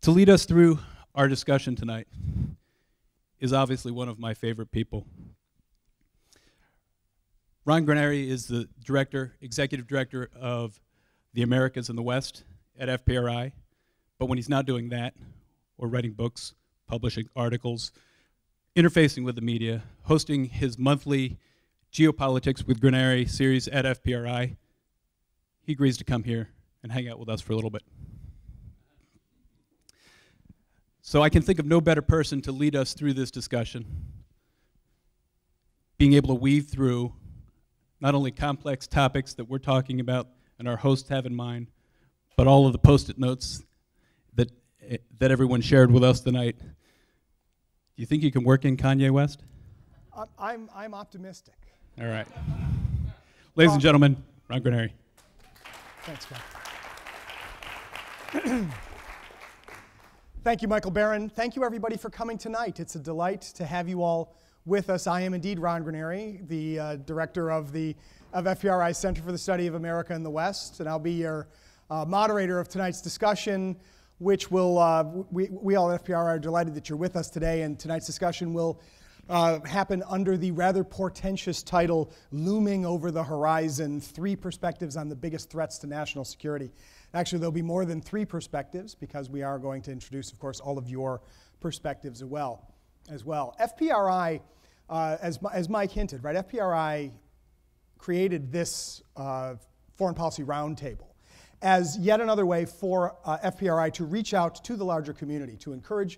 To lead us through our discussion tonight is obviously one of my favorite people. Ron Graneri is the executive director of the Americas in the West at FPRI, but when he's not doing that, or writing books, publishing articles, interfacing with the media, hosting his monthly Geopolitics with Graneri series at FPRI, he agrees to come here and hang out with us for a little bit. So I can think of no better person to lead us through this discussion, being able to weave through not only complex topics that we're talking about and our hosts have in mind, but all of the Post-it notes that everyone shared with us tonight. Do you think you can work in Kanye West? I'm optimistic. All right. Ladies and gentlemen, Ron Graneri. Thanks, Scott. Thank you, Michael Barron. Thank you, everybody, for coming tonight. It's a delight to have you all with us. I am indeed Ron Graneri, the director of FPRI's Center for the Study of America in the West, and I'll be your moderator of tonight's discussion, which will, we all at FPRI are delighted that you're with us today, and tonight's discussion will happen under the rather portentous title, Looming Over the Horizon, 3 Perspectives on the Biggest Threats to National Security. Actually, there'll be more than 3 perspectives because we are going to introduce, of course, all of your perspectives as well. FPRI, as Mike hinted, right? FPRI created this foreign policy roundtable as yet another way for FPRI to reach out to the larger community, to encourage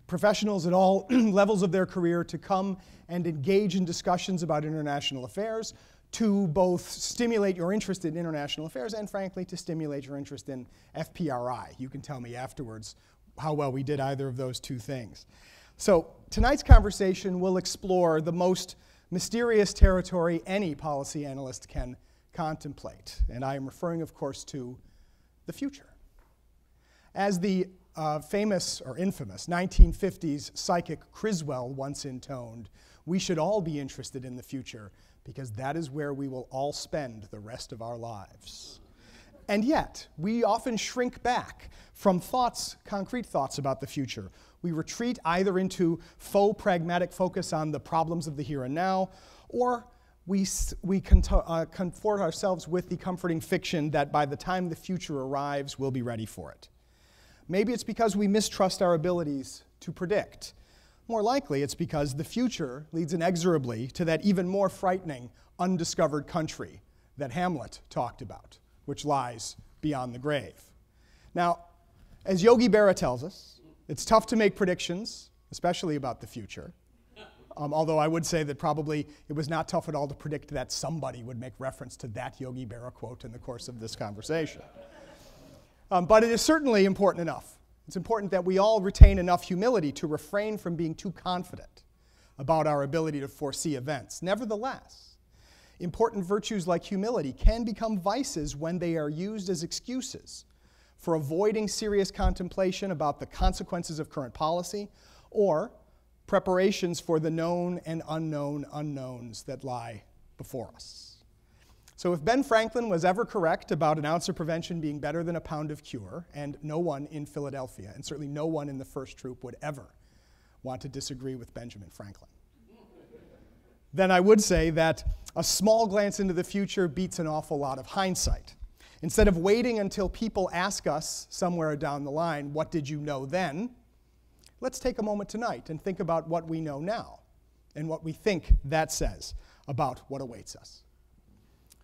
professionals at all levels of their career to come and engage in discussions about international affairs, to both stimulate your interest in international affairs and, frankly, to stimulate your interest in FPRI. You can tell me afterwards how well we did either of those 2 things. So tonight's conversation will explore the most mysterious territory any policy analyst can contemplate, and I am referring, of course, to the future. As the famous or infamous 1950s psychic Criswell once intoned, we should all be interested in the future because that is where we will all spend the rest of our lives. And yet, we often shrink back from concrete thoughts about the future. We retreat either into faux pragmatic focus on the problems of the here and now, or we comfort ourselves with the comforting fiction that by the time the future arrives, we'll be ready for it. Maybe it's because we mistrust our abilities to predict. More likely, it's because the future leads inexorably to that even more frightening undiscovered country that Hamlet talked about, which lies beyond the grave. Now, as Yogi Berra tells us, it's tough to make predictions, especially about the future, although I would say that probably it was not tough at all to predict that somebody would make reference to that Yogi Berra quote in the course of this conversation. But it is certainly important enough. It's important that we all retain enough humility to refrain from being too confident about our ability to foresee events. Nevertheless, important virtues like humility can become vices when they are used as excuses for avoiding serious contemplation about the consequences of current policy or preparations for the known and unknown unknowns that lie before us. So if Ben Franklin was ever correct about an ounce of prevention being better than a pound of cure, and no one in Philadelphia, and certainly no one in the First Troop would ever want to disagree with Benjamin Franklin, then I would say that a small glance into the future beats an awful lot of hindsight. Instead of waiting until people ask us somewhere down the line, what did you know then? Let's take a moment tonight and think about what we know now and what we think that says about what awaits us.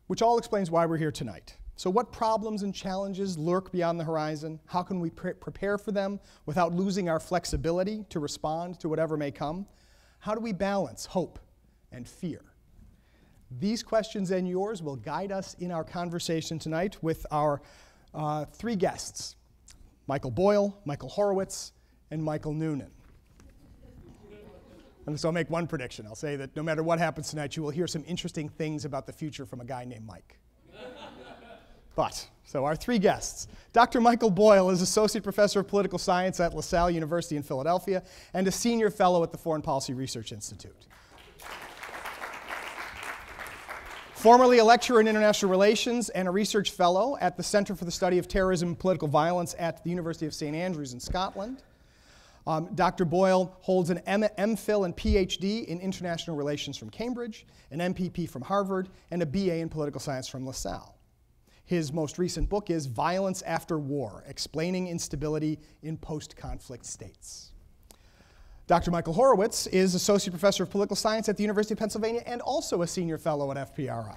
Which all explains why we're here tonight. So what problems and challenges lurk beyond the horizon? How can we prepare for them without losing our flexibility to respond to whatever may come? How do we balance hope and fear? These questions and yours will guide us in our conversation tonight with our 3 guests, Michael Boyle, Michael Horowitz, and Michael Noonan. And so I'll make one prediction. I'll say that no matter what happens tonight, you will hear some interesting things about the future from a guy named Mike. So our 3 guests. Dr. Michael Boyle is Associate Professor of Political Science at LaSalle University in Philadelphia and a Senior Fellow at the Foreign Policy Research Institute. Formerly a lecturer in international relations and a research fellow at the Center for the Study of Terrorism and Political Violence at the University of St. Andrews in Scotland. Dr. Boyle holds an MPhil and PhD in international relations from Cambridge, an MPP from Harvard, and a BA in political science from LaSalle. His most recent book is Violence After War: Explaining Instability in Post-Conflict States. Dr. Michael Horowitz is Associate Professor of Political Science at the University of Pennsylvania and also a Senior Fellow at FPRI.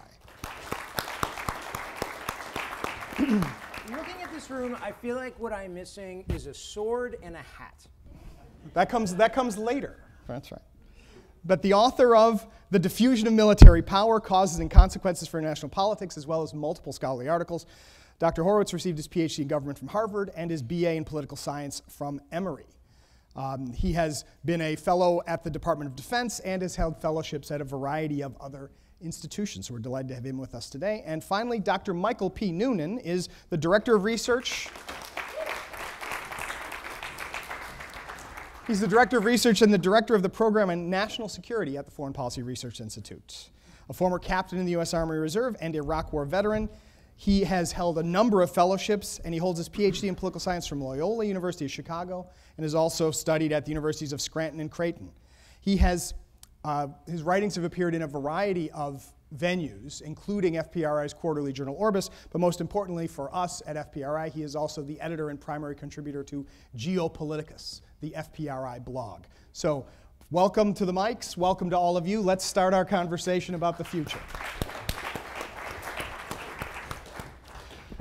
Looking at this room, I feel like what I'm missing is a sword and a hat. That comes later. That's right. But the author of The Diffusion of Military Power, Causes and Consequences for International Politics, as well as multiple scholarly articles. Dr. Horowitz received his PhD in government from Harvard and his BA in political science from Emory. He has been a fellow at the Department of Defense and has held fellowships at a variety of other institutions. So we're delighted to have him with us today. And finally, Dr. Michael P. Noonan is the Director of Research. He's the Director of Research and the Director of the Program on National Security at the Foreign Policy Research Institute. A former captain in the U.S. Army Reserve and Iraq War veteran, he has held a number of fellowships, and he holds his PhD in political science from Loyola University of Chicago and has also studied at the universities of Scranton and Creighton. He has, his writings have appeared in a variety of venues, including FPRI's quarterly journal Orbis, but most importantly for us at FPRI, he is also the editor and primary contributor to Geopoliticus, the FPRI blog. So welcome to the mics, welcome to all of you. Let's start our conversation about the future.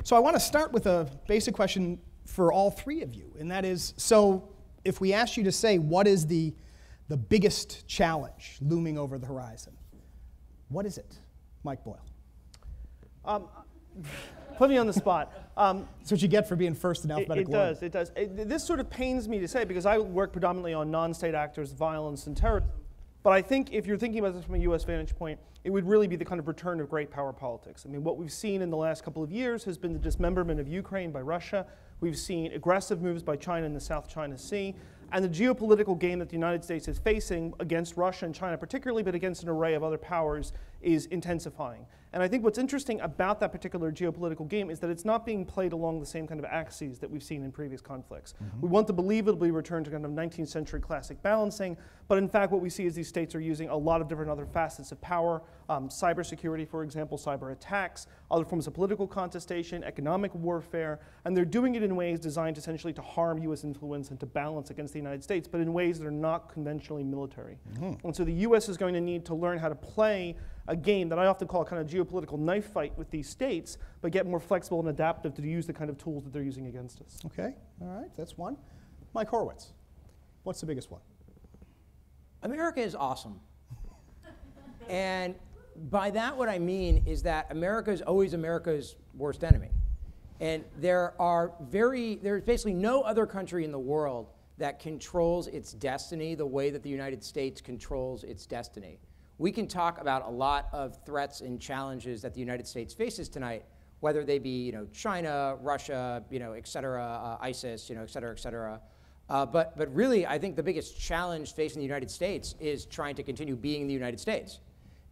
So I want to start with a basic question for all three of you, and that is, so if we asked you to say what is the biggest challenge looming over the horizon, what is it? Mike Boyle. Put me on the spot. That's what you get for being first in alphabetical order. It does. This sort of pains me to say because I work predominantly on non-state actors, violence, and terrorism. But I think if you're thinking about this from a U.S. vantage point, it would really be the kind of return of great power politics. I mean, what we've seen in the last couple of years has been the dismemberment of Ukraine by Russia. We've seen aggressive moves by China in the South China Sea. And the geopolitical game that the United States is facing against Russia and China particularly, but against an array of other powers, is intensifying. And I think what's interesting about that particular geopolitical game is that it's not being played along the same kind of axes that we've seen in previous conflicts. Mm-hmm. We want to believe it'll be returned to kind of 19th century classic balancing, but in fact what we see is these states are using a lot of different other facets of power, cybersecurity, for example, cyber attacks, other forms of political contestation, economic warfare, and they're doing it in ways designed essentially to harm U.S. influence and to balance against the United States, but in ways that are not conventionally military. Mm-hmm. And so the U.S. is going to need to learn how to play a game that I often call a kind of geopolitical knife fight with these states, but get more flexible and adaptive to use the kind of tools that they're using against us. Okay, all right, that's one. Mike Horowitz, what's the biggest one? America is awesome. And by that what I mean is that America is always America's worst enemy. And there's basically no other country in the world that controls its destiny the way that the United States controls its destiny. We can talk about a lot of threats and challenges that the United States faces tonight, whether they be China, Russia, et cetera, ISIS, et cetera, et cetera. But really, I think the biggest challenge facing the United States is trying to continue being the United States.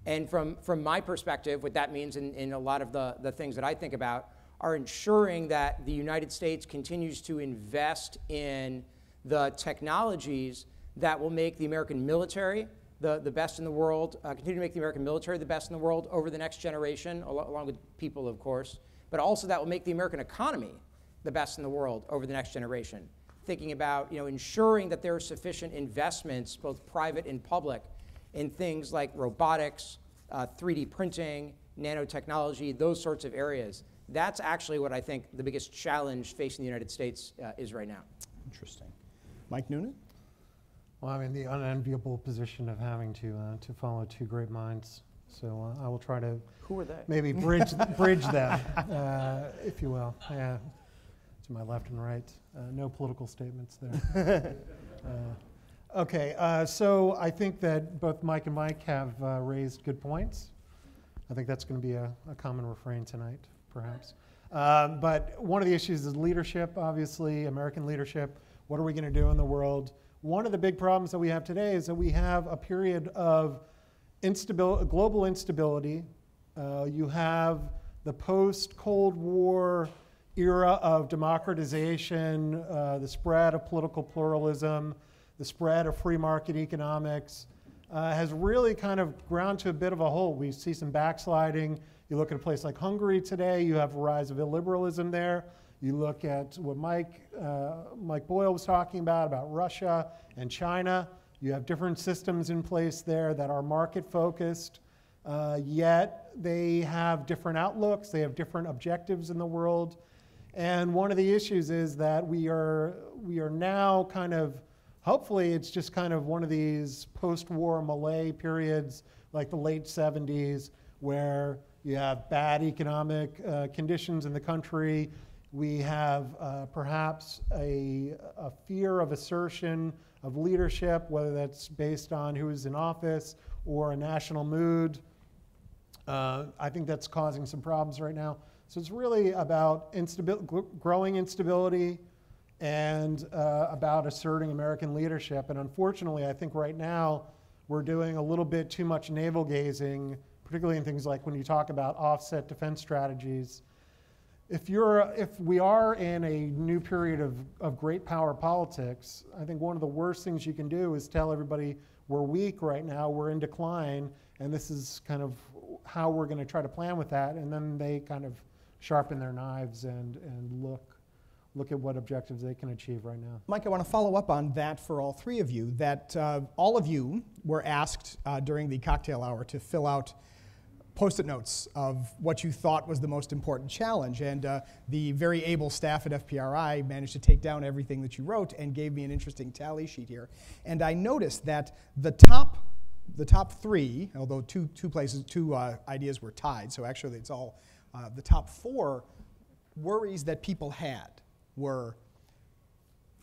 And from my perspective, what that means in a lot of the things that I think about are ensuring that the United States continues to invest in the technologies that will make the American military the best in the world, continue to make the American military the best in the world over the next generation, along with people, of course, but also that will make the American economy the best in the world over the next generation. Thinking about ensuring that there are sufficient investments, both private and public, in things like robotics, 3D printing, nanotechnology, those sorts of areas. That's actually what I think the biggest challenge facing the United States is right now. Interesting. Mike Noonan? Well, I'm in the unenviable position of having to follow two great minds. So I will try to Who are they? maybe bridge them, if you will. Yeah, to my left and right. No political statements there. Okay, so I think that both Mike and Mike have raised good points. I think that's going to be a common refrain tonight, perhaps. But one of the issues is leadership, obviously, American leadership. What are we going to do in the world? One of the big problems that we have today is that we have a period of global instability You have the post-Cold War era of democratization, the spread of political pluralism, the spread of free market economics, has really kind of ground to a bit of a halt. We see some backsliding. You look at a place like Hungary today, you have a rise of illiberalism there. You look at what Mike Boyle was talking about Russia and China. You have different systems in place there that are market-focused, yet they have different outlooks, they have different objectives in the world. And one of the issues is that we are now kind of, hopefully it's just kind of one of these post-war malaise periods like the late 70s where you have bad economic conditions in the country. We have perhaps a fear of assertion of leadership, whether that's based on who is in office or a national mood. I think that's causing some problems right now. So it's really about growing instability and about asserting American leadership. And unfortunately, I think right now we're doing a little bit too much navel gazing, particularly in things like when you talk about offset defense strategies. If we are in a new period of great power politics, I think one of the worst things you can do is tell everybody we're weak right now, we're in decline, and this is kind of how we're going to try to plan with that, and then they kind of sharpen their knives and look at what objectives they can achieve right now. Mike, I want to follow up on that for all three of you, that all of you were asked during the cocktail hour to fill out Post-it notes of what you thought was the most important challenge, and the very able staff at FPRI managed to take down everything that you wrote and gave me an interesting tally sheet here. And I noticed that the top three, although two ideas were tied, so actually it's all the top four worries that people had were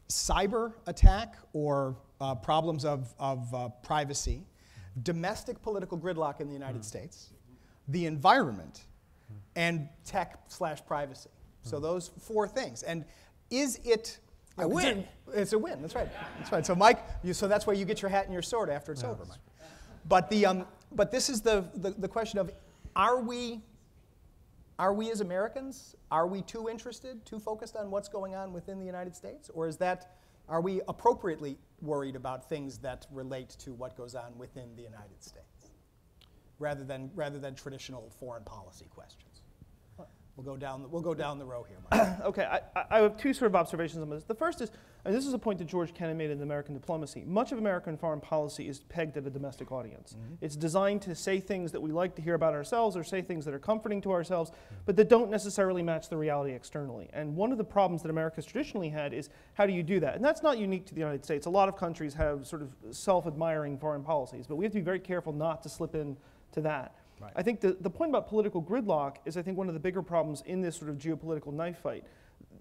cyber attack or problems of privacy, domestic political gridlock in the United States, the environment, and tech/privacy. So those four things. And is it a win? It's a win. That's right. That's right. So Mike, so that's why you get your hat and your sword after it's over, Mike. But this is the question of: Are we as Americans? Are we too interested, too focused on what's going on within the United States, or are we appropriately worried about things that relate to what goes on within the United States? Rather than traditional foreign policy questions. We'll go down the row here, Mike. Okay, I have two sort of observations on this. The first is, and this is a point that George Kennan made in American Diplomacy, much of American foreign policy is pegged at a domestic audience. It's designed to say things that we like to hear about ourselves or say things that are comforting to ourselves, but that don't necessarily match the reality externally. And one of the problems that America's traditionally had is, how do you do that? And that's not unique to the United States. A lot of countries have sort of self-admiring foreign policies, but we have to be very careful not to slip in to that. Right. I think the point about political gridlock is, I think, one of the bigger problems in this sort of geopolitical knife fight.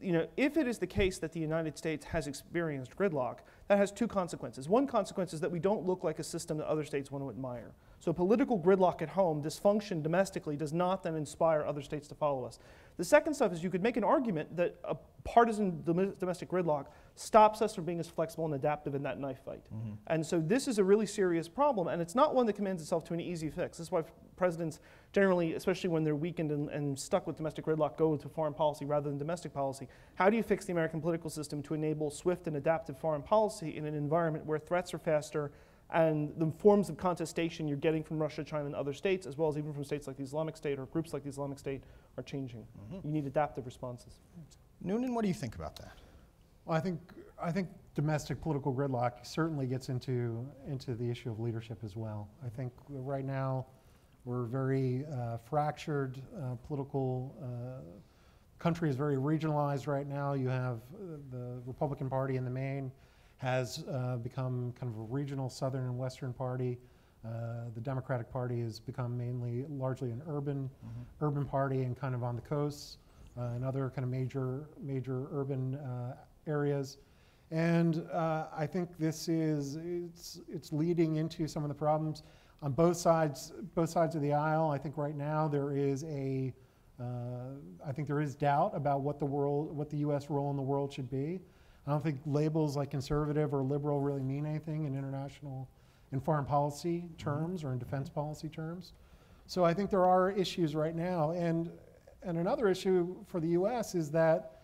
You know, if it is the case that the United States has experienced gridlock, that has two consequences. One consequence is that we don't look like a system that other states want to admire. So political gridlock at home, dysfunction domestically, does not then inspire other states to follow us. The second stuff is you could make an argument that a partisan domestic gridlock stops us from being as flexible and adaptive in that knife fight. And so this is a really serious problem, and it's not one that commends itself to an easy fix. This is why presidents generally, especially when they're weakened and stuck with domestic gridlock, go to foreign policy rather than domestic policy. How do you fix the American political system to enable swift and adaptive foreign policy in an environment where threats are faster and the forms of contestation you're getting from Russia, China, and other states, as well as even from states like the Islamic State or groups like the Islamic State, are changing? You need adaptive responses. Noonan, what do you think about that? Well, I think domestic political gridlock certainly gets into the issue of leadership as well. I think right now we're very fractured. Political country is very regionalized right now. You have the Republican Party in the main has become kind of a regional southern and western party. The Democratic Party has become largely an urban party and kind of on the coasts and other kind of major urban areas. And I think it's leading into some of the problems on both sides of the aisle. I think right now there is doubt about what the U.S. role in the world should be. I don't think labels like conservative or liberal really mean anything in foreign policy terms or in defense policy terms. So I think there are issues right now. And another issue for the US is that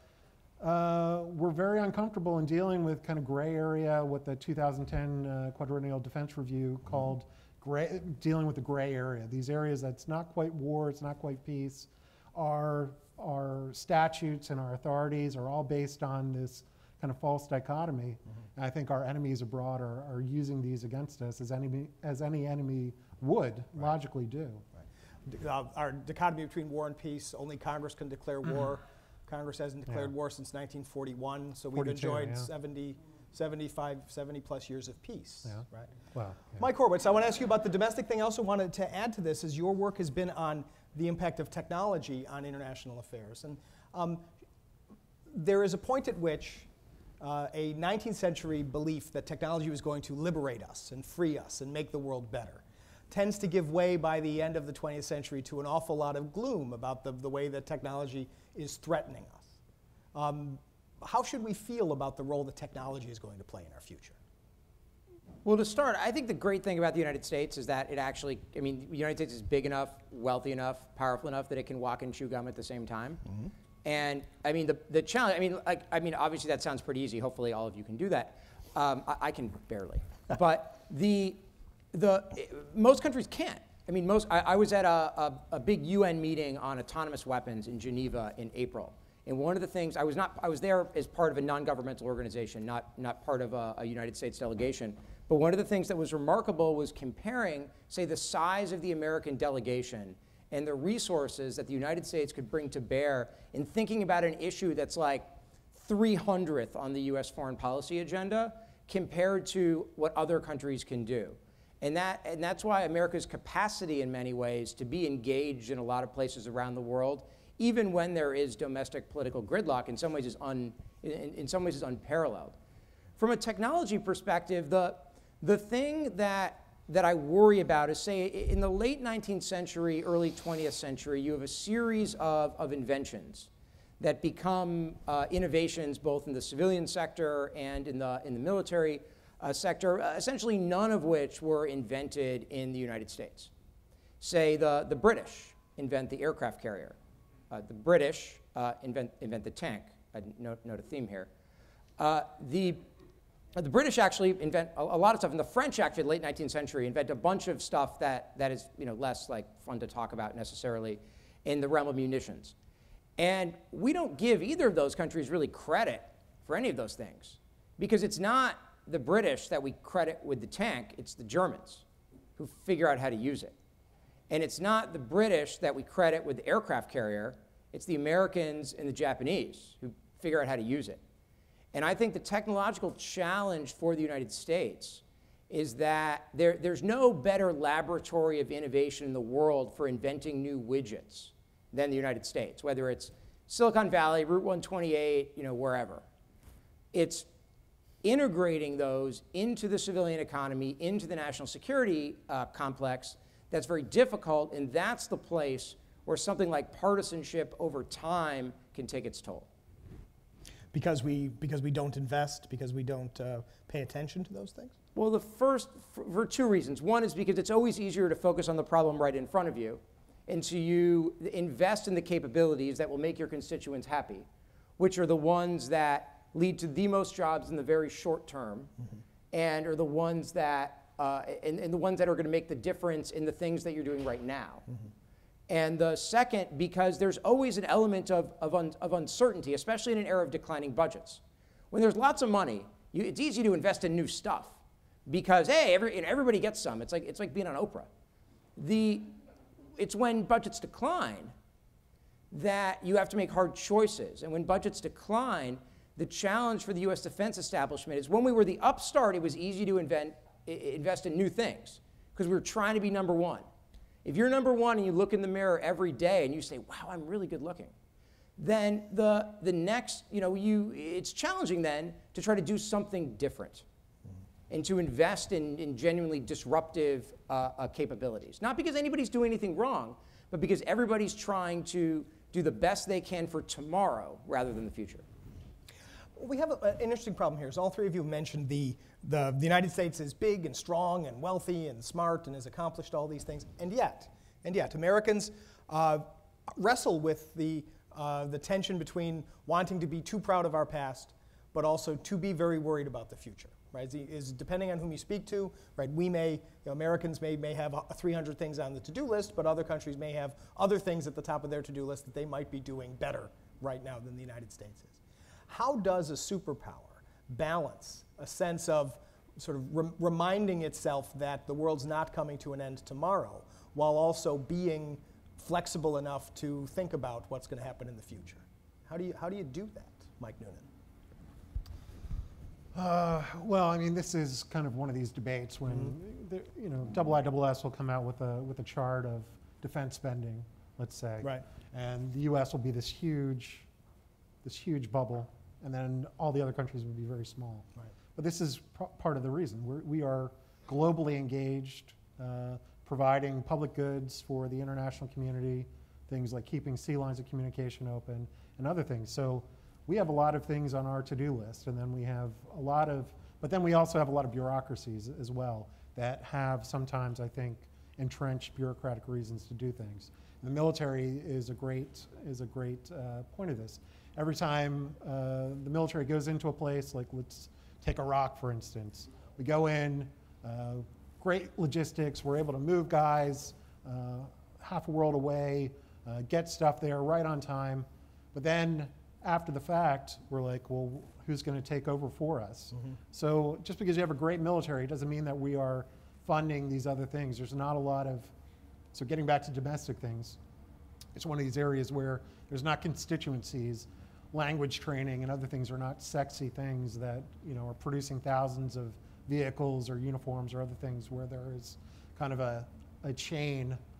we're very uncomfortable in dealing with kind of gray area, what the 2010 Quadrennial Defense Review called dealing with the gray area. These areas that's not quite war, it's not quite peace. Our statutes and our authorities are all based on this kind of false dichotomy. And I think our enemies abroad are using these against us as any enemy would logically do. Our dichotomy between war and peace, only Congress can declare war. Congress hasn't declared war since 1941, so we've enjoyed 70 plus years of peace. Right? Well, Mike Horowitz, I want to ask you about the domestic thing. I also wanted to add to this, is your work has been on the impact of technology on international affairs. And there is a point at which a 19th century belief that technology was going to liberate us and free us and make the world better tends to give way by the end of the 20th century to an awful lot of gloom about the way that technology is threatening us. How should we feel about the role that technology is going to play in our future? Well, to start, I think the great thing about the United States is that it actually, I mean, the United States is big enough, wealthy enough, powerful enough that it can walk and chew gum at the same time. And I mean, the challenge, obviously that sounds pretty easy. Hopefully all of you can do that. I can barely. But most countries can't. I mean, I was at a big UN meeting on autonomous weapons in Geneva in April. And one of the things, I was there as part of a non-governmental organization, not part of a United States delegation. But one of the things that was remarkable was comparing, say, the size of the American delegation and the resources that the United States could bring to bear in thinking about an issue that's like 300th on the US foreign policy agenda compared to what other countries can do. And that's why America's capacity in many ways to be engaged in a lot of places around the world, even when there is domestic political gridlock, in some ways is unparalleled. From a technology perspective, the thing that I worry about is, say, in the late 19th century, early 20th century, you have a series of inventions that become innovations both in the civilian sector and in the military sector, essentially none of which were invented in the United States. Say the British invent the aircraft carrier. The British invent the tank. I note a theme here. The British actually invent a lot of stuff, and the French actually, in the late 19th century, invent a bunch of stuff that is less like fun to talk about necessarily in the realm of munitions. And we don't give either of those countries really credit for any of those things, because it's not the British that we credit with the tank, it's the Germans who figure out how to use it. And it's not the British that we credit with the aircraft carrier, it's the Americans and the Japanese who figure out how to use it. And I think the technological challenge for the United States is that there's no better laboratory of innovation in the world for inventing new widgets than the United States, whether it's Silicon Valley, Route 128, wherever. It's integrating those into the civilian economy, into the national security complex that's very difficult, and that's the place where something like partisanship over time can take its toll. Because we don't invest, because we don't pay attention to those things? Well, for two reasons. One is because it's always easier to focus on the problem right in front of you, and so you invest in the capabilities that will make your constituents happy, which are the ones that lead to the most jobs in the very short term, and are the ones that and the ones that are going to make the difference in the things that you're doing right now. And the second, because there's always an element of uncertainty, especially in an era of declining budgets. When there's lots of money, it's easy to invest in new stuff because, hey, everybody gets some. It's like being on Oprah. It's when budgets decline that you have to make hard choices. And when budgets decline, the challenge for the US defense establishment is when we were the upstart, it was easy to invest in new things because we were trying to be number one. If you're number one and you look in the mirror every day and you say, wow, I'm really good looking, then the next, it's challenging then to try to do something different and to invest in genuinely disruptive capabilities. Not because anybody's doing anything wrong, but because everybody's trying to do the best they can for tomorrow rather than the future. We have an interesting problem here. As all three of you mentioned, the United States is big and strong and wealthy and smart and has accomplished all these things. And yet, And yet, Americans wrestle with the tension between wanting to be too proud of our past, but also to be very worried about the future. Right? Is depending on whom you speak to, right? We may, Americans may have 300 things on the to-do list, but other countries may have other things at the top of their to-do list that they might be doing better right now than the United States is. How does a superpower balance a sense of sort of reminding itself that the world's not coming to an end tomorrow, while also being flexible enough to think about what's going to happen in the future? How do you do that, Mike Noonan? Well, I mean, this is kind of one of these debates when IISS will come out with a chart of defense spending, let's say, right? And the U.S. will be this huge bubble, and then all the other countries will be very small. Right. But this is part of the reason we are globally engaged, providing public goods for the international community, things like keeping sea lines of communication open, and other things. So we have a lot of things on our to-do list, and then we have but then we also have a lot of bureaucracies as well that have sometimes, I think, entrenched bureaucratic reasons to do things. And the military is a great point of this. Every time the military goes into a place, like let's take Iraq for instance, we go in, great logistics, we're able to move guys half a world away, get stuff there right on time, but then after the fact, we're like, well, who's going to take over for us? Mm-hmm. So just because you have a great military doesn't mean that we are funding these other things. There's not a lot of, so getting back to domestic things, it's one of these areas where there's not constituencies. Language training and other things are not sexy things that are producing thousands of vehicles or uniforms or other things where there is kind of a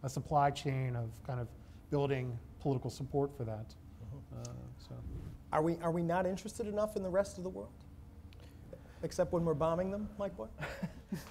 supply chain of kind of building political support for that. So. Are we not interested enough in the rest of the world? Except when we're bombing them, Mike Boyle?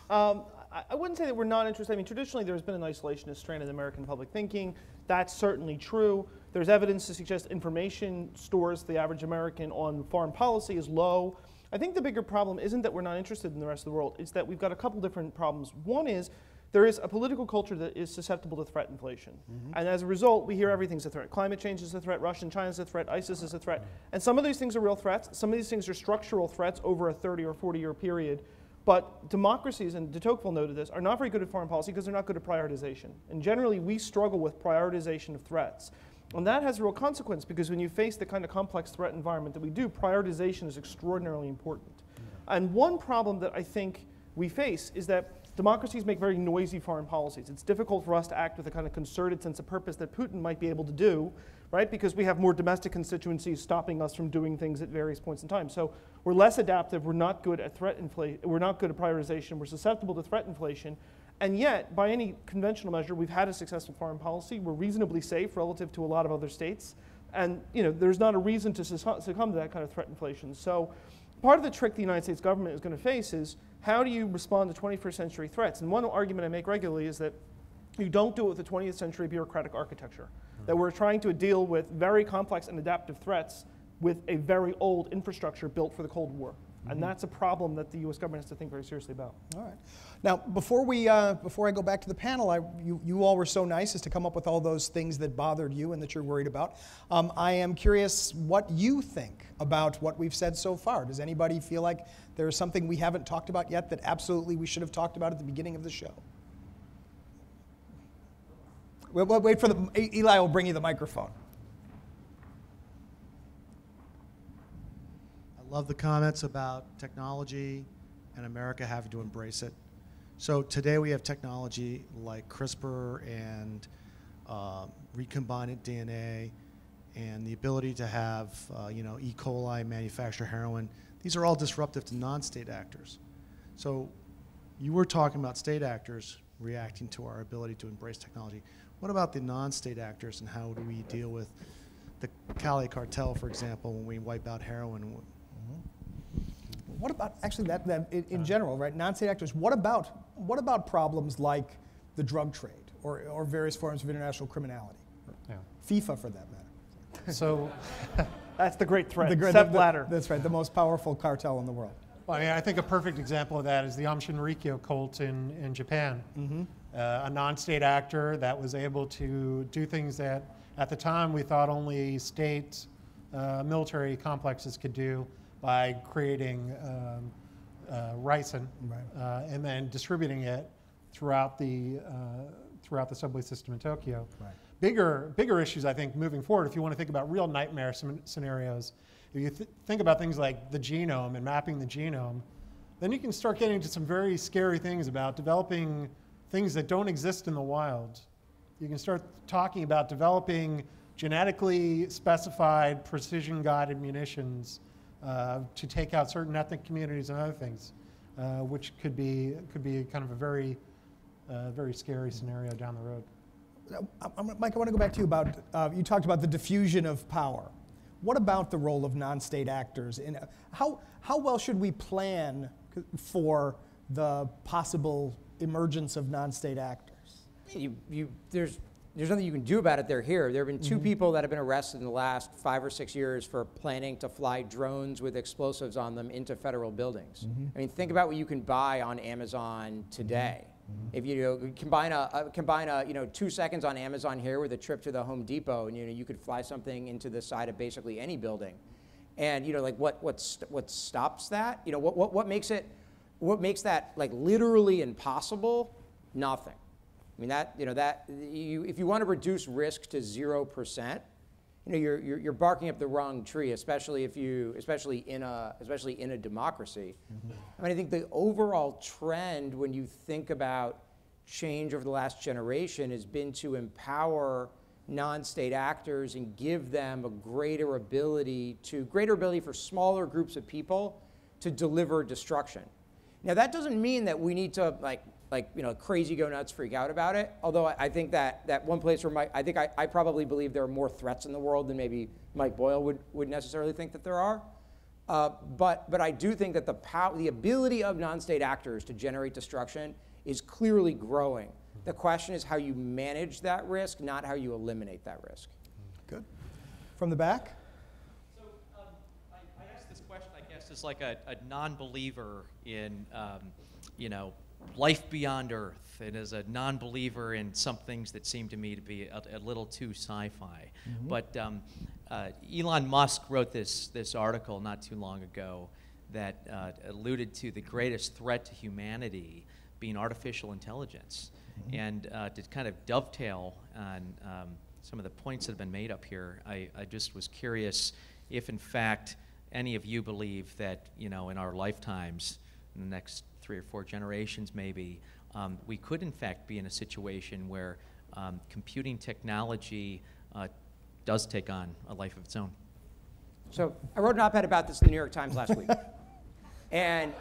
I wouldn't say that we're not interested. I mean, traditionally there's been an isolationist strand in American public thinking. That's certainly true. There's evidence to suggest information stores the average American on foreign policy is low. I think the bigger problem isn't that we're not interested in the rest of the world. It's that we've got a couple different problems. One is there is a political culture that is susceptible to threat inflation. Mm-hmm. And as a result, we hear everything's a threat. Climate change is a threat, Russia and China is a threat, ISIS is a threat. And some of these things are real threats. Some of these things are structural threats over a 30 or 40-year period. But democracies, and de Tocqueville noted this, are not very good at foreign policy because they're not good at prioritization. And generally, we struggle with prioritization of threats. And that has a real consequence because when you face the kind of complex threat environment that we do, prioritization is extraordinarily important. Yeah. And one problem that I think we face is that democracies make very noisy foreign policies. It's difficult for us to act with a kind of concerted sense of purpose that Putin might be able to do, right? Because we have more domestic constituencies stopping us from doing things at various points in time. So we're less adaptive, we're not good at we're not good at prioritization, we're susceptible to threat inflation. And yet, by any conventional measure, we've had a successful foreign policy. We're reasonably safe relative to a lot of other states. And there's not a reason to succumb to that kind of threat inflation. So part of the trick the United States government is going to face is how do you respond to 21st century threats? And one argument I make regularly is that you don't do it with a 20th century bureaucratic architecture. That we're trying to deal with very complex and adaptive threats with a very old infrastructure built for the Cold War. And that's a problem that the U.S. government has to think very seriously about. All right. Now, before I go back to the panel, you all were so nice as to come up with all those things that bothered you and that you're worried about. I am curious what you think about what we've said so far. Does anybody feel like there is something we haven't talked about yet that absolutely we should have talked about at the beginning of the show? We'll wait for Eli will bring you the microphone. I love the comments about technology and America having to embrace it. So today we have technology like CRISPR and recombinant DNA and the ability to have E. coli manufacture heroin. These are all disruptive to non-state actors. So you were talking about state actors reacting to our ability to embrace technology. What about the non-state actors and how do we deal with the Cali cartel, for example, when we wipe out heroin? What about actually that in general, right? Non-state actors. What about problems like the drug trade or various forms of international criminality? Yeah. FIFA, for that matter. So that's the great threat. Sepp Blatter. That's right. The most powerful cartel in the world. Well, I mean, I think a perfect example of that is the Aum Shinrikyo cult in Japan. Mm-hmm. a non-state actor that was able to do things that at the time we thought only state military complexes could do by creating ricin and then distributing it throughout the subway system in Tokyo. Right. Bigger issues, I think, moving forward, if you want to think about real nightmare scenarios, if you think about things like the genome and mapping the genome, then you can start getting into some very scary things about developing things that don't exist in the wild. You can start talking about developing genetically specified, precision-guided munitions to take out certain ethnic communities and other things, which could be kind of a very scary scenario down the road. Mike, I want to go back to you about, you talked about the diffusion of power. What about the role of non-state actors? How well should we plan for the possible emergence of non-state actors? There's nothing you can do about it. They're here. There have been two people that have been arrested in the last 5 or 6 years for planning to fly drones with explosives on them into federal buildings. I mean, think about what you can buy on Amazon today. If you combine a 2 seconds on Amazon here with a trip to the Home Depot, and you could fly something into the side of basically any building, and like what stops that? What makes that like literally impossible? Nothing. I mean if you want to reduce risk to 0%, you're barking up the wrong tree, especially in a democracy. I mean, I think the overall trend when you think about change over the last generation has been to empower non-state actors and give them a greater ability for smaller groups of people to deliver destruction. Now that doesn't mean that we need to crazy go nuts, freak out about it. Although I think that one place where I probably believe there are more threats in the world than maybe Mike Boyle would necessarily think that there are. But I do think that the ability of non-state actors to generate destruction is clearly growing. The question is how you manage that risk, not how you eliminate that risk. Good. From the back? So I asked this question, I guess, as like a non-believer in, life beyond Earth, and as a non-believer in some things that seem to me to be a little too sci-fi. But Elon Musk wrote this article not too long ago that alluded to the greatest threat to humanity being artificial intelligence. And to kind of dovetail on some of the points that have been made up here, I just was curious if, in fact, any of you believe that, in our lifetimes, in the next 3 or 4 generations maybe, we could in fact be in a situation where computing technology does take on a life of its own. So I wrote an op-ed about this in the New York Times last week. And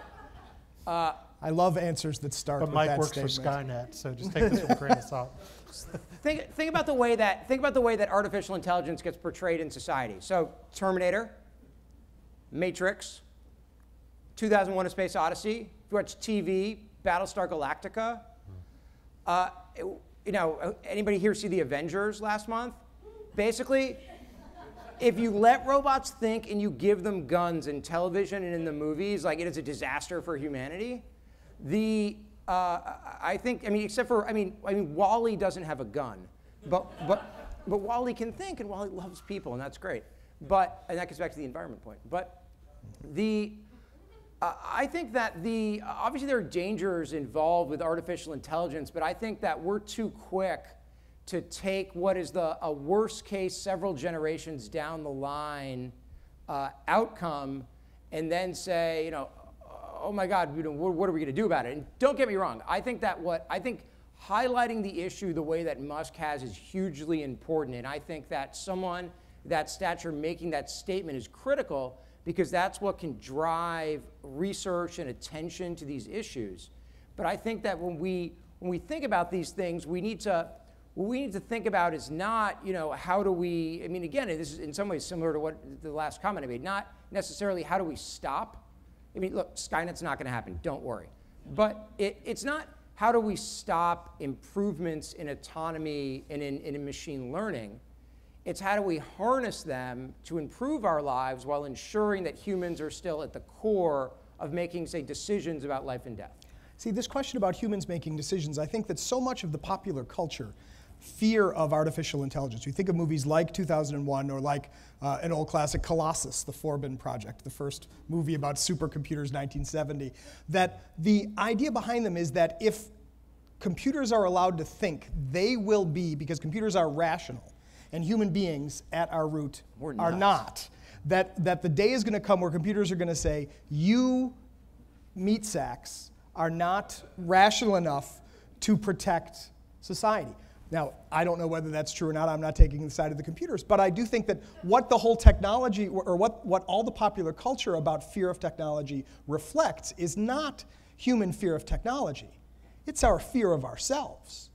I love answers that start with Mike that works statement. for Skynet, so just take this with a grain of salt. think about the way that artificial intelligence gets portrayed in society. So Terminator, Matrix, 2001: A Space Odyssey. If you watch TV, Battlestar Galactica. Anybody here see the Avengers last month? Basically, if you let robots think and you give them guns in television and in the movies, like it is a disaster for humanity. Except for WALL-E doesn't have a gun, but WALL-E can think, and WALL-E loves people, and that's great. And that gets back to the environment point. But I think that obviously there are dangers involved with artificial intelligence, but I think that we're too quick to take what is a worst case several generations down the line outcome and then say, oh my God, what are we going to do about it? And don't get me wrong, I think highlighting the issue the way that Musk has is hugely important, and I think that someone that stature making that statement is critical, because that's what can drive research and attention to these issues. But I think that when we think about these things, what we need to think about is not, how do we, again, this is in some ways similar to what the last comment I made, not necessarily how do we stop. Look, Skynet's not going to happen, don't worry. But it's not how do we stop improvements in autonomy and in machine learning. It's how do we harness them to improve our lives while ensuring that humans are still at the core of making, say, decisions about life and death. See, this question about humans making decisions, I think that so much of the popular culture, fear of artificial intelligence. We think of movies like 2001 or like an old classic, Colossus, the Forbin Project, the first movie about supercomputers, 1970, that the idea behind them is that if computers are allowed to think, they will be, because computers are rational, and human beings at our root are not. That the day is going to come where computers are going to say, you meat sacks are not rational enough to protect society. Now, I don't know whether that's true or not. I'm not taking the side of the computers. But I do think that what the whole technology, or what all the popular culture about fear of technology reflects is not human fear of technology. It's our fear of ourselves.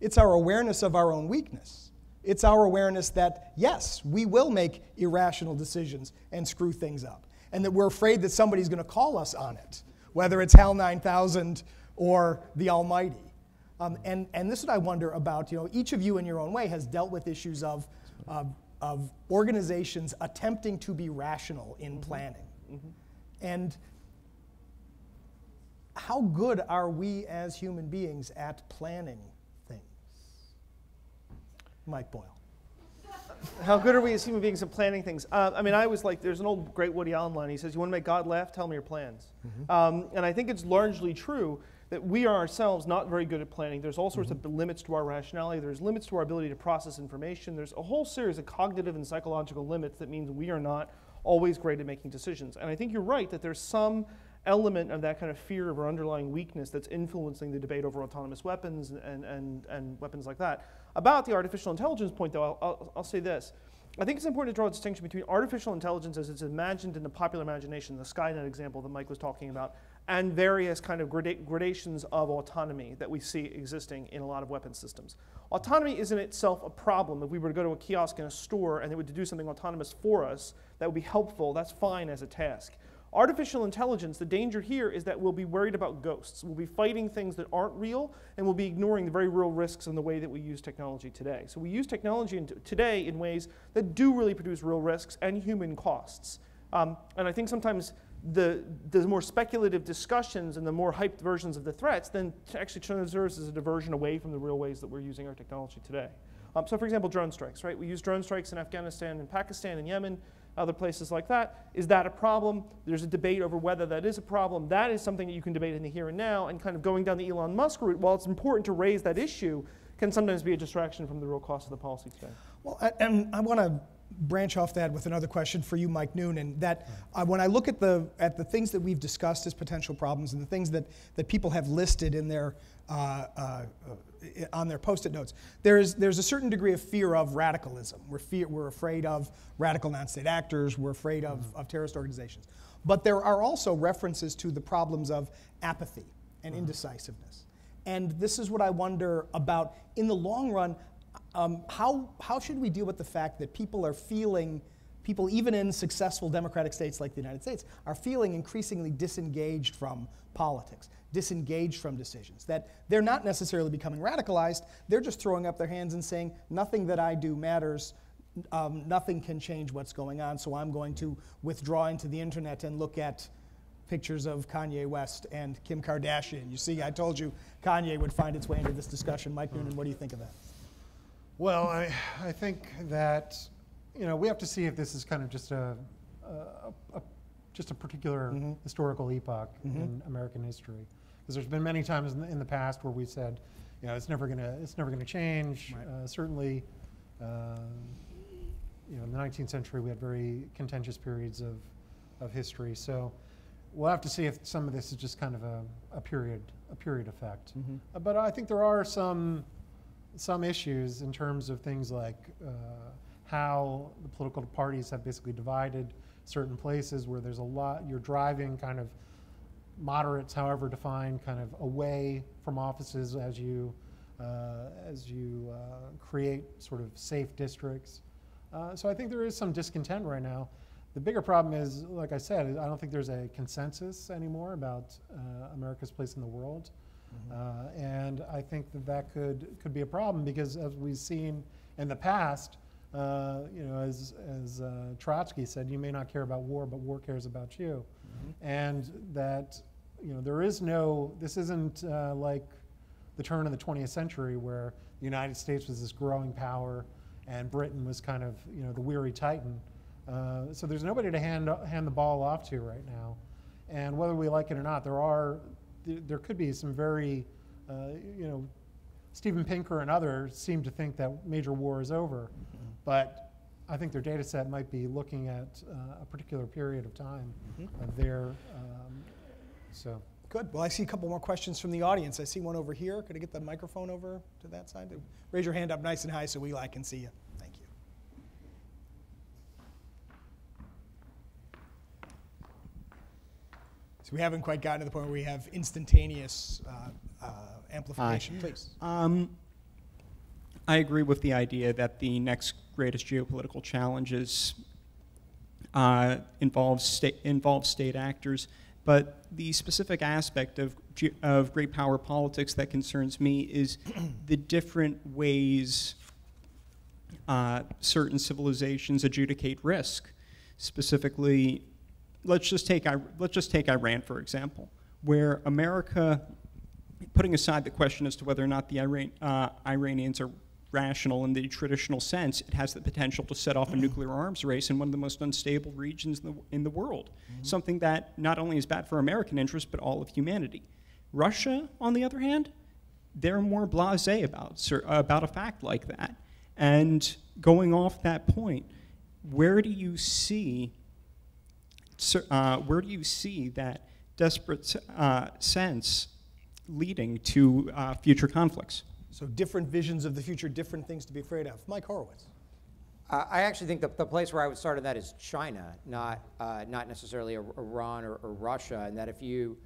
It's our awareness of our own weakness. It's our awareness that, yes, we will make irrational decisions and screw things up. And that we're afraid that somebody's going to call us on it, whether it's HAL 9000 or the Almighty. And this is what I wonder about. You know, each of you in your own way has dealt with issues of organizations attempting to be rational in planning. And how good are we as human beings at planning things? Mike Boyle. How good are we as human beings at planning things? I mean, I was like, there's an old great Woody Allen line. He says, you want to make God laugh? Tell me your plans. And I think it's largely true that we are ourselves not very good at planning. There's all sorts of limits to our rationality. There's limits to our ability to process information. There's a whole series of cognitive and psychological limits that means we are not always great at making decisions. And I think you're right that there's some element of that kind of fear of our underlying weakness that's influencing the debate over autonomous weapons and weapons like that. About the artificial intelligence point, though, I'll say this. I think it's important to draw a distinction between artificial intelligence as it's imagined in the popular imagination, the Skynet example that Mike was talking about, and various kind of gradations of autonomy that we see existing in a lot of weapons systems. Autonomy is in itself a problem. If we were to go to a kiosk in a store and it would do something autonomous for us, that would be helpful. That's fine as a task. Artificial intelligence, the danger here is that we'll be worried about ghosts. We'll be fighting things that aren't real, and we'll be ignoring the very real risks in the way that we use technology today. So we use technology today in ways that do really produce real risks and human costs. And I think sometimes the more speculative discussions and the more hyped versions of the threats then actually serves as a diversion away from the real ways that we're using our technology today. So for example, drone strikes, right? We use drone strikes in Afghanistan and Pakistan and Yemen, other places like that. Is that a problem? There's a debate over whether that is a problem. That is something that you can debate in the here and now, and kind of going down the Elon Musk route, while it's important to raise that issue, can sometimes be a distraction from the real cost of the policy today. Well, and I want to branch off that with another question for you, Mike Noonan, that when I look at the things that we've discussed as potential problems and the things that people have listed in their on their Post-it notes, there's a certain degree of fear of radicalism. We're afraid of radical non-state actors. We're afraid of terrorist organizations. But there are also references to the problems of apathy and indecisiveness. And this is what I wonder about in the long run. How should we deal with the fact that people even in successful democratic states like the United States, are feeling increasingly disengaged from politics, disengaged from decisions, that they're not necessarily becoming radicalized, they're just throwing up their hands and saying, nothing that I do matters, nothing can change what's going on, so I'm going to withdraw into the internet and look at pictures of Kanye West and Kim Kardashian. You see, I told you Kanye would find its way into this discussion. Mike Noonan, what do you think of that? Well, I think that we have to see if this is kind of just a particular historical epoch in American history, because there's been many times in the past where we said, it's never gonna change. Right. Certainly, in the 19th century we had very contentious periods of history. So we'll have to see if some of this is just kind of a period effect. But I think there are some issues in terms of things like how the political parties have basically divided certain places where there's a lot, you're driving kind of moderates, however defined, kind of away from offices as you create sort of safe districts. So I think there is some discontent right now. The bigger problem is, like I said, I don't think there's a consensus anymore about America's place in the world. And I think that could be a problem, because as we've seen in the past, as Trotsky said, you may not care about war, but war cares about you. And that there is no, this isn't like the turn of the 20th century where the United States was this growing power and Britain was kind of, the weary titan. So there's nobody to hand the ball off to right now. And whether we like it or not, there could be some very, Steven Pinker and others seem to think that major war is over. But I think their data set might be looking at a particular period of time there. So. Good. Well, I see a couple more questions from the audience. I see one over here. Could I get the microphone over to that side? Raise your hand up nice and high so Eli can see you. Thank you. So we haven't quite gotten to the point where we have instantaneous amplification. Please. I agree with the idea that the next greatest geopolitical challenges involve state actors, but the specific aspect of great power politics that concerns me is the different ways certain civilizations adjudicate risk. Specifically, let's just take Iran, for example, where America, putting aside the question as to whether or not the Iranians are rational in the traditional sense, it has the potential to set off a nuclear arms race in one of the most unstable regions in the world. Something that not only is bad for American interests, but all of humanity. Russia, on the other hand, they're more blasé about a fact like that. And going off that point, where do you see that desperate sense leading to future conflicts? So different visions of the future, different things to be afraid of. Mike Horowitz. I actually think the place where I would start on that is China, not necessarily Iran or Russia. And that if you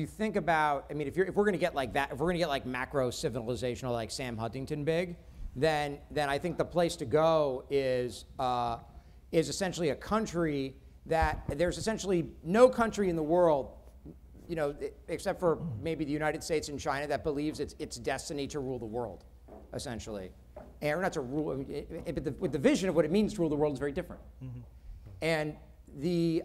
think about, I mean, if we're going to get like that, if we're going to get like macro civilizational, like Sam Huntington big, then I think the place to go is essentially a country that there's essentially no country in the world, except for maybe the United States and China, that believes its destiny to rule the world, essentially. And not to rule, but the vision of what it means to rule the world is very different. And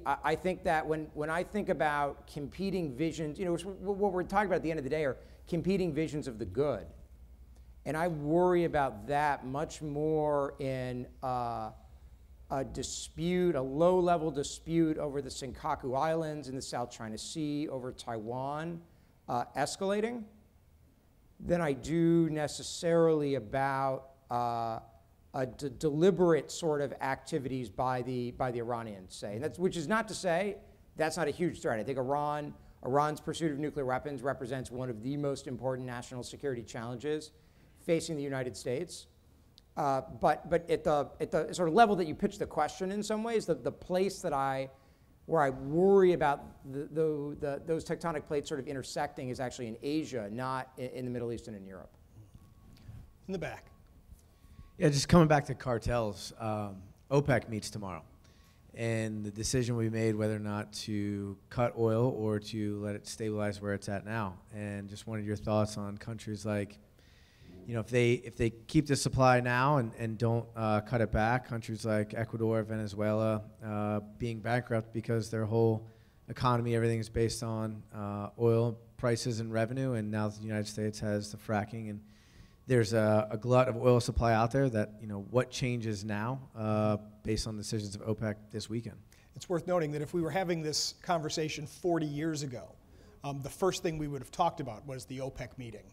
I think that when I think about competing visions, what we're talking about at the end of the day are competing visions of the good. And I worry about that much more in a dispute, a low-level dispute over the Senkaku Islands in the South China Sea, over Taiwan escalating, than I do necessarily about deliberate sort of activities by the Iranians, say. And which is not to say that's not a huge threat. I think Iran's pursuit of nuclear weapons represents one of the most important national security challenges facing the United States. But at the sort of level that you pitch the question, in some ways, the place where I worry about those tectonic plates sort of intersecting is actually in Asia, not in the Middle East and in Europe. In the back. Yeah, just coming back to cartels, OPEC meets tomorrow. And the decision will be made whether or not to cut oil or to let it stabilize where it's at now. And just wanted your thoughts on countries like, if they keep the supply now and don't cut it back, countries like Ecuador, Venezuela, being bankrupt because their whole economy, everything is based on oil prices and revenue, and now the United States has the fracking, and there's a glut of oil supply out there that, what changes now based on decisions of OPEC this weekend? It's worth noting that if we were having this conversation 40 years ago, the first thing we would have talked about was the OPEC meeting.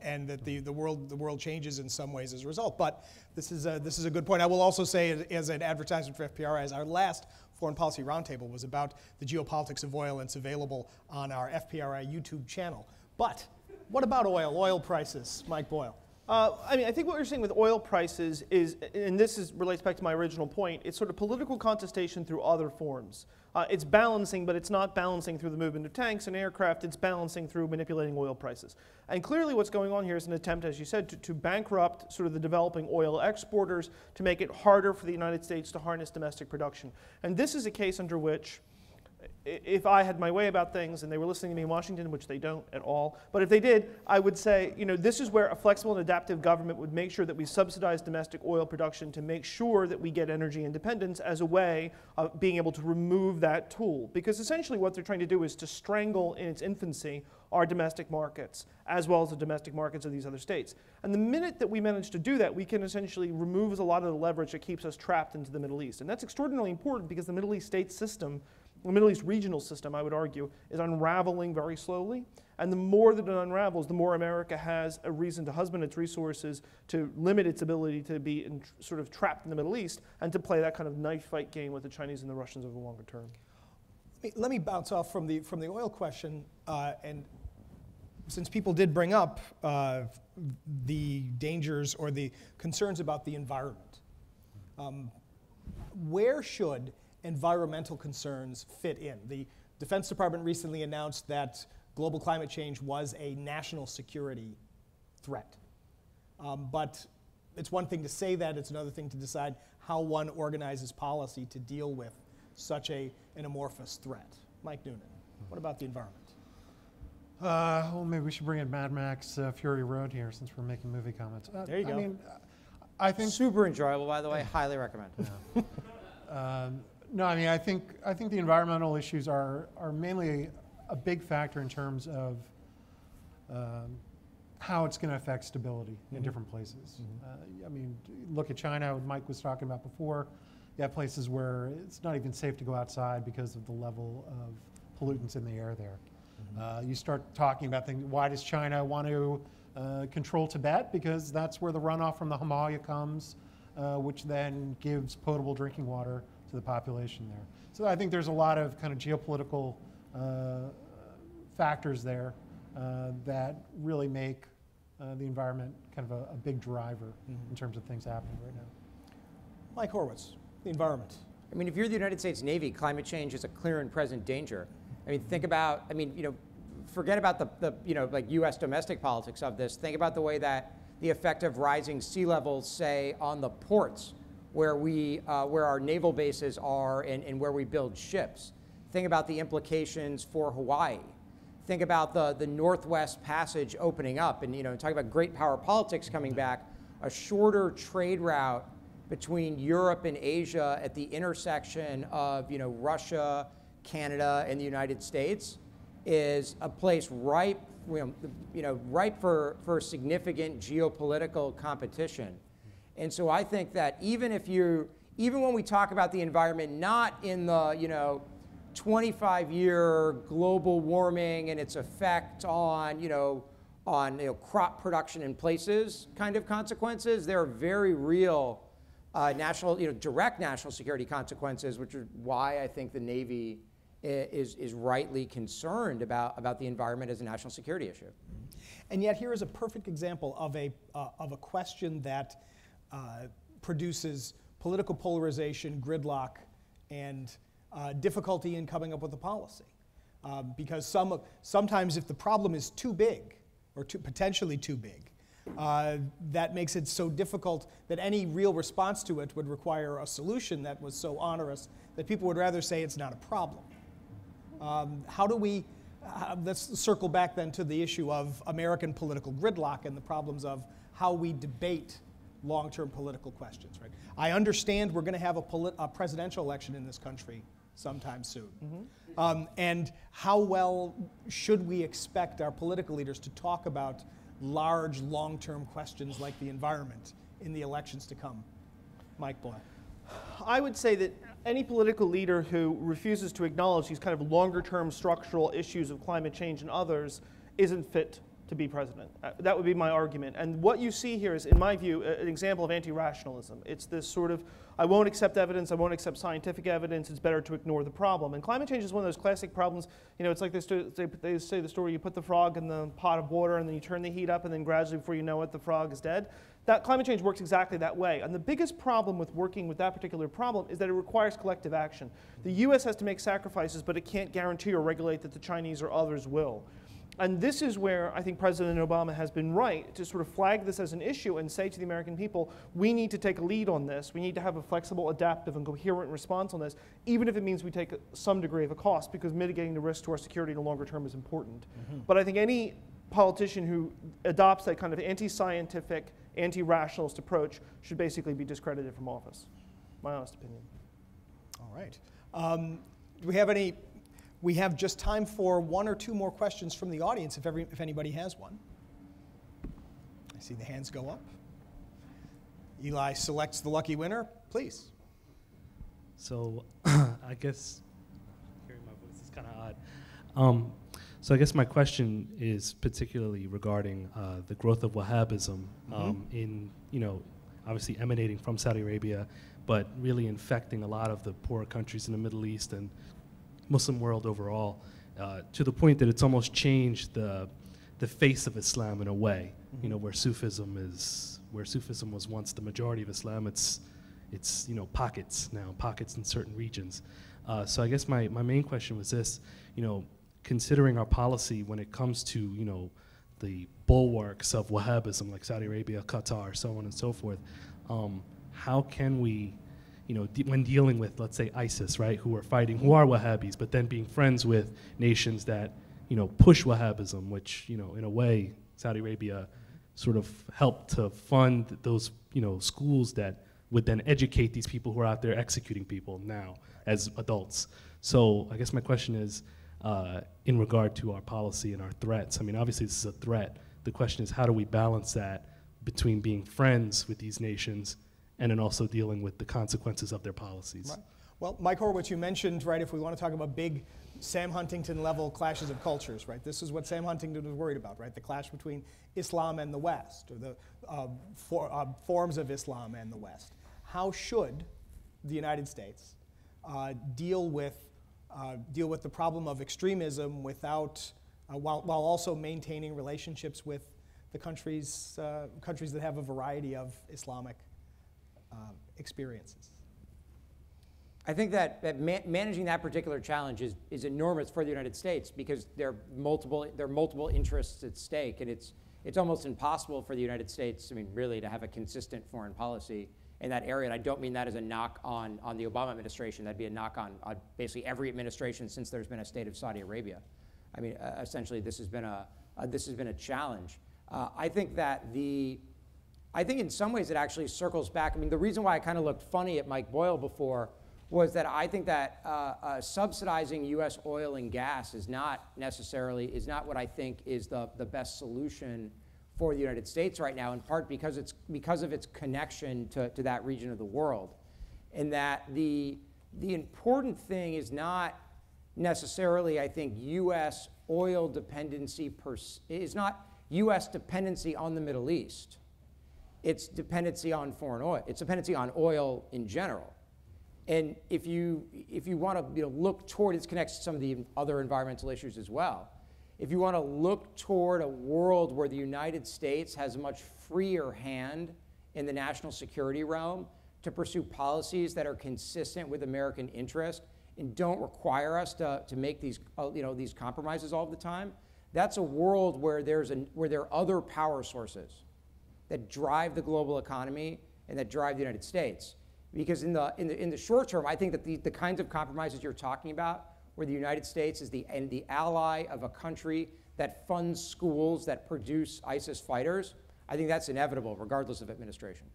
And that the world changes in some ways as a result. But this is a good point. I will also say, as an advertisement for FPRI, as our last Foreign Policy Roundtable was about the geopolitics of oil, and it's available on our FPRI YouTube channel. But what about oil prices, Mike Boyle? I think what we're seeing with oil prices is, and relates back to my original point, it's sort of political contestation through other forms. It's balancing, but it's not balancing through the movement of tanks and aircraft. It's balancing through manipulating oil prices. And clearly what's going on here is an attempt, as you said, to bankrupt sort of the developing oil exporters, to make it harder for the United States to harness domestic production. And this is a case under which if I had my way about things and they were listening to me in Washington, which they don't at all, but if they did, I would say, this is where a flexible and adaptive government would make sure that we subsidize domestic oil production to make sure that we get energy independence as a way of being able to remove that tool. Because essentially what they're trying to do is to strangle in its infancy our domestic markets, as well as the domestic markets of these other states. And the minute that we manage to do that, we can essentially remove a lot of the leverage that keeps us trapped into the Middle East. And that's extraordinarily important because the Middle East state system, the Middle East regional system, I would argue, is unraveling very slowly. And the more that it unravels, the more America has a reason to husband its resources, to limit its ability to be sort of trapped in the Middle East, and to play that kind of knife fight game with the Chinese and the Russians over the longer term. Let me bounce off from the oil question, and since people did bring up the dangers or the concerns about the environment, where should environmental concerns fit in? The Defense Department recently announced that global climate change was a national security threat. But it's one thing to say that, it's another thing to decide how one organizes policy to deal with such an amorphous threat. Mike Noonan, what about the environment? Well, maybe we should bring in Mad Max Fury Road here since we're making movie comments. There you go. I mean, I think Super enjoyable, by the way. Highly recommend. no, I mean, I think the environmental issues are mainly a big factor in terms of how it's going to affect stability in different places. I mean, look at China, what Mike was talking about before. You have places where it's not even safe to go outside because of the level of pollutants in the air there. You start talking about things, why does China want to control Tibet? Because that's where the runoff from the Himalaya comes, which then gives potable drinking water to the population there. So I think there's a lot of kind of geopolitical factors there that really make the environment kind of a big driver in terms of things happening right now. Mike Horowitz, the environment. I mean, if you're the United States Navy, climate change is a clear and present danger. I mean, think about, forget about the like U.S. domestic politics of this. Think about the way that the effect of rising sea levels, say, on the ports where where our naval bases are and where we build ships. Think about the implications for Hawaii. Think about the Northwest Passage opening up, and talk about great power politics coming back. A shorter trade route between Europe and Asia at the intersection of Russia, Canada, and the United States is a place ripe, ripe for significant geopolitical competition. And so I think that even when we talk about the environment, not in the 25-year global warming and its effect on crop production in places kind of consequences, there are very real direct national security consequences, which is why I think the Navy is rightly concerned about the environment as a national security issue. And yet here is a perfect example of a question that produces political polarization, gridlock, and difficulty in coming up with a policy. Because sometimes if the problem is too big, or potentially too big, that makes it so difficult that any real response to it would require a solution that was so onerous that people would rather say it's not a problem. How do we, let's circle back then to the issue of American political gridlock and the problems of how we debate long-term political questions, right? I understand we're going to have a presidential election in this country sometime soon. And how well should we expect our political leaders to talk about large, long-term questions like the environment in the elections to come? Mike Boyle. I would say that any political leader who refuses to acknowledge these kind of longer-term structural issues of climate change and others isn't fit to be president. That would be my argument. And what you see here is, in my view, an example of anti-rationalism. It's this sort of, I won't accept evidence, I won't accept scientific evidence, it's better to ignore the problem. And climate change is one of those classic problems. It's like they say the story, you put the frog in the pot of water and then you turn the heat up and then gradually before you know it, the frog is dead. That climate change works exactly that way. And the biggest problem with working with that particular problem is that it requires collective action. The US has to make sacrifices, but it can't guarantee or regulate that the Chinese or others will. And this is where I think President Obama has been right to sort of flag this as an issue and say to the American people, we need to take a lead on this. We need to have a flexible, adaptive, and coherent response on this, even if it means we take some degree of a cost, because mitigating the risk to our security in the longer term is important. But I think any politician who adopts that kind of anti-scientific, anti-rationalist approach should basically be discredited from office. My honest opinion. All right. Do we have any? We have just time for one or two more questions from the audience, if anybody has one. I see the hands go up. Eli selects the lucky winner. Please. So I guess hearing my voice is kind of odd. So I guess my question is particularly regarding the growth of Wahhabism in, obviously emanating from Saudi Arabia, but really infecting a lot of the poorer countries in the Middle East and Muslim world overall, to the point that it's almost changed the face of Islam in a way. Where Sufism was once the majority of Islam, it's pockets now, pockets in certain regions. So I guess my main question was this, considering our policy when it comes to the bulwarks of Wahhabism like Saudi Arabia, Qatar, so on and so forth, how can we, when dealing with, let's say, ISIS, right, who are Wahhabis, but then being friends with nations that, push Wahhabism, which, in a way, Saudi Arabia sort of helped to fund those, schools that would then educate these people who are out there executing people now as adults. So I guess my question is, in regard to our policy and our threats, I mean, obviously this is a threat. The question is, how do we balance that between being friends with these nations and then also dealing with the consequences of their policies? Right. Well, Mike Horowitz, you mentioned, right, if we want to talk about big Sam Huntington level clashes of cultures, right, this is what Sam Huntington was worried about, right, the clash between Islam and the West, or the forms of Islam and the West. How should the United States deal with the problem of extremism without, while also maintaining relationships with the countries that have a variety of Islamic experiences? I think that managing that particular challenge is enormous for the United States, because there are multiple interests at stake, and it's almost impossible for the United States, I mean, really, to have a consistent foreign policy in that area. And I don't mean that as a knock on the Obama administration. That'd be a knock on basically every administration since there's been a state of Saudi Arabia. I mean, essentially, this has been a challenge. I think in some ways it actually circles back. I mean, the reason why I kind of looked funny at Mike Boyle before was that I think that subsidizing U.S. oil and gas is not what I think is the best solution for the United States right now, in part because of its connection to that region of the world, and that the important thing is not necessarily, I think, U.S. oil dependency is not U.S. dependency on the Middle East. It's dependency on foreign oil. It's dependency on oil in general. And if you want to look toward, it's connected to some of the other environmental issues as well. If you want to look toward a world where the United States has a much freer hand in the national security realm to pursue policies that are consistent with American interest and don't require us to make these compromises all the time, that's a world where there are other power sources that drive the global economy and that drive the United States. Because in the short term, I think that the kinds of compromises you're talking about, where the United States is the ally of a country that funds schools that produce ISIS fighters, I think that's inevitable, regardless of administration.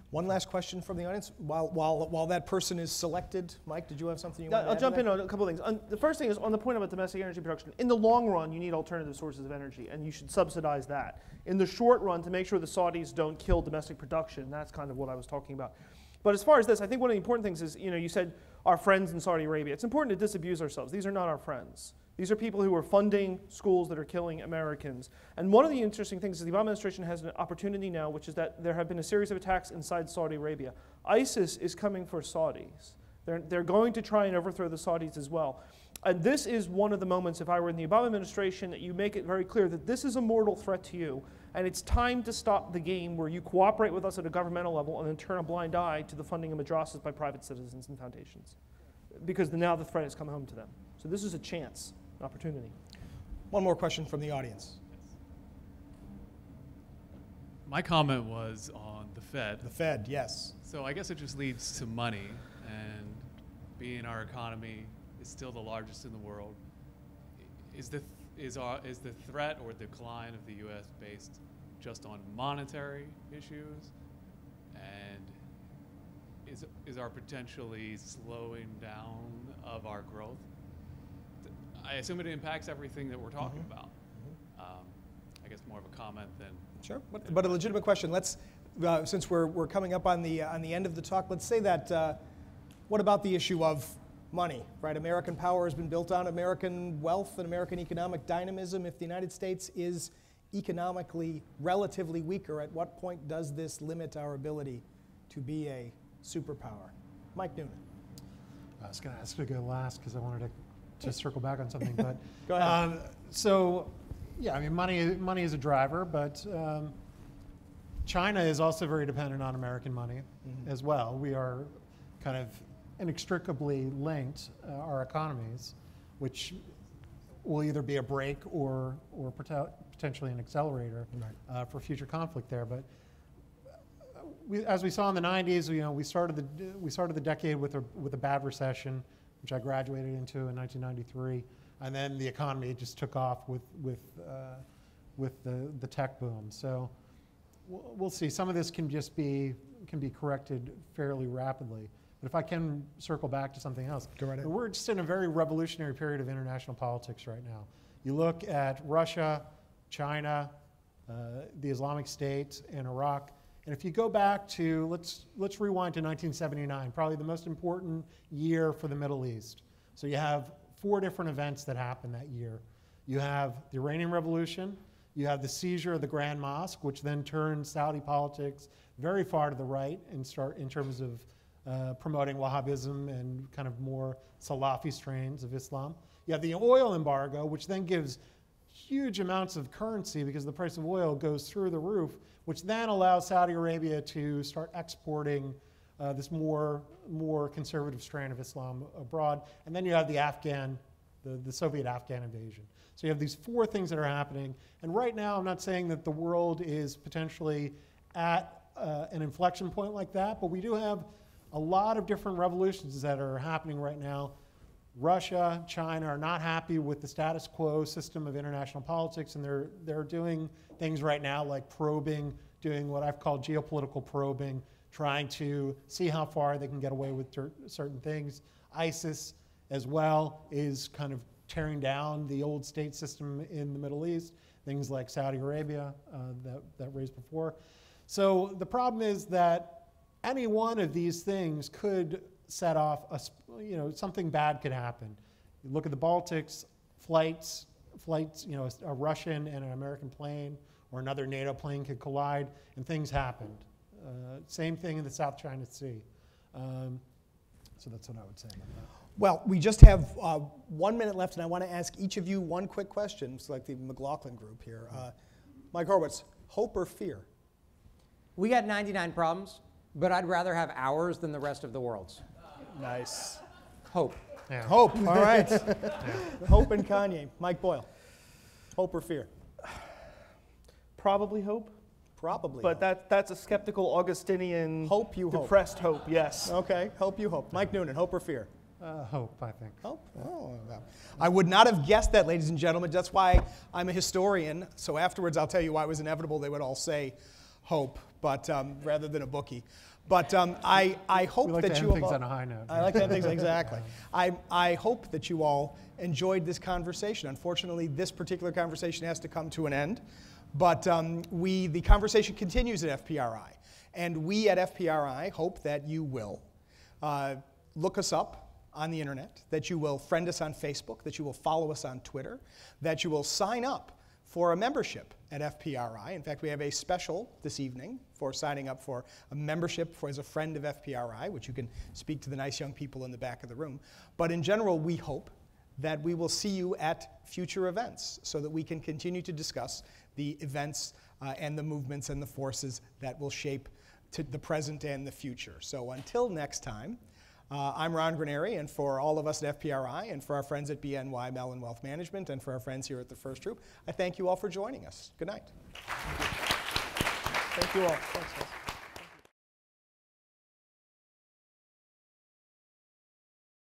One last question from the audience. While that person is selected, Mike, did you have something you want to add? I'll jump in on a couple of things. The first thing is on the point about domestic energy production. In the long run, you need alternative sources of energy, and you should subsidize that. In the short run, to make sure the Saudis don't kill domestic production, that's kind of what I was talking about. But as far as this, I think one of the important things is, you said our friends in Saudi Arabia. It's important to disabuse ourselves. These are not our friends. These are people who are funding schools that are killing Americans. And one of the interesting things is the Obama administration has an opportunity now, which is that there have been a series of attacks inside Saudi Arabia. ISIS is coming for Saudis. They're going to try and overthrow the Saudis as well. And this is one of the moments, if I were in the Obama administration, that you make it very clear that this is a mortal threat to you. And it's time to stop the game where you cooperate with us at a governmental level and then turn a blind eye to the funding of madrasas by private citizens and foundations. Because now the threat has come home to them. So this is a chance. opportunity. One more question from the audience. My comment was on the Fed. The Fed, yes. So I guess it just leads to money, and being our economy is still the largest in the world. Is the threat or decline of the U.S. based just on monetary issues, and is our potentially slowing down of our growth? I assume it impacts everything that we're talking about. I guess more of a comment than. Sure, but a legitimate question. Let's, since we're coming up on the end of the talk, let's say that. What about the issue of money? Right, American power has been built on American wealth and American economic dynamism. If the United States is economically relatively weaker, at what point does this limit our ability to be a superpower? Mike Noonan. I was going to ask you to go last because I wanted to circle back on something, but go ahead. So, yeah, I mean, money is a driver, but China is also very dependent on American money as well. We are kind of inextricably linked, our economies, which will either be a brake or potentially an accelerator for future conflict there. But as we saw in the 90s, we started the decade with a bad recession, which I graduated into in 1993, and then the economy just took off with the tech boom. So we'll see. Some of this can be corrected fairly rapidly. But if I can circle back to something else, go right ahead. We're just in a very revolutionary period of international politics right now. You look at Russia, China, the Islamic State, and Iraq. And if you go back to, let's rewind to 1979, probably the most important year for the Middle East. So you have 4 different events that happened that year. You have the Iranian Revolution, you have the seizure of the Grand Mosque, which then turned Saudi politics very far to the right in terms of promoting Wahhabism and kind of more Salafi strains of Islam. You have the oil embargo, which then gives huge amounts of currency because the price of oil goes through the roof, which then allows Saudi Arabia to start exporting this more conservative strain of Islam abroad. And then you have the Soviet Afghan invasion. So you have these 4 things that are happening. And right now, I'm not saying that the world is potentially at an inflection point like that, but we do have a lot of different revolutions that are happening right now. Russia, China are not happy with the status quo system of international politics, and they're doing things right now like doing what I've called geopolitical probing, trying to see how far they can get away with certain things. ISIS as well is kind of tearing down the old state system in the Middle East, things like Saudi Arabia that raised before. So the problem is that any one of these things could set off something bad could happen. You look at the Baltics, flights, a Russian and an American plane or another NATO plane could collide, and things happened. Same thing in the South China Sea. So that's what I would say about that. Well, we just have 1 minute left, and I want to ask each of you one quick question. It's like the McLaughlin group here. Mike Horowitz, hope or fear? We got 99 problems, but I'd rather have ours than the rest of the world's. Nice. Hope. Yeah. Hope, all right. Hope and Kanye. Mike Boyle, hope or fear? Probably hope. Probably. But that's a skeptical Augustinian depressed hope, yes. Okay, hope you hope. Mike Noonan, hope or fear? Hope, I think. Hope? Oh, I would not have guessed that, ladies and gentlemen. That's why I'm a historian. So afterwards, I'll tell you why it was inevitable they would all say hope, but rather than a bookie. But I hope like that to you end things on a high note. I like to end things exactly. I hope that you all enjoyed this conversation. Unfortunately, this particular conversation has to come to an end, but the conversation continues at FPRI, and we at FPRI hope that you will look us up on the internet, that you will friend us on Facebook, that you will follow us on Twitter, that you will sign up for a membership at FPRI. In fact, we have a special this evening for signing up for a membership as a friend of FPRI, which you can speak to the nice young people in the back of the room. But in general, we hope that we will see you at future events so that we can continue to discuss the events and the movements and the forces that will shape to the present and the future. So until next time, I'm Ron Granieri, and for all of us at FPRI, and for our friends at BNY Mellon Wealth Management, and for our friends here at the First Group, I thank you all for joining us. Good night. Thank you all. Thanks, guys.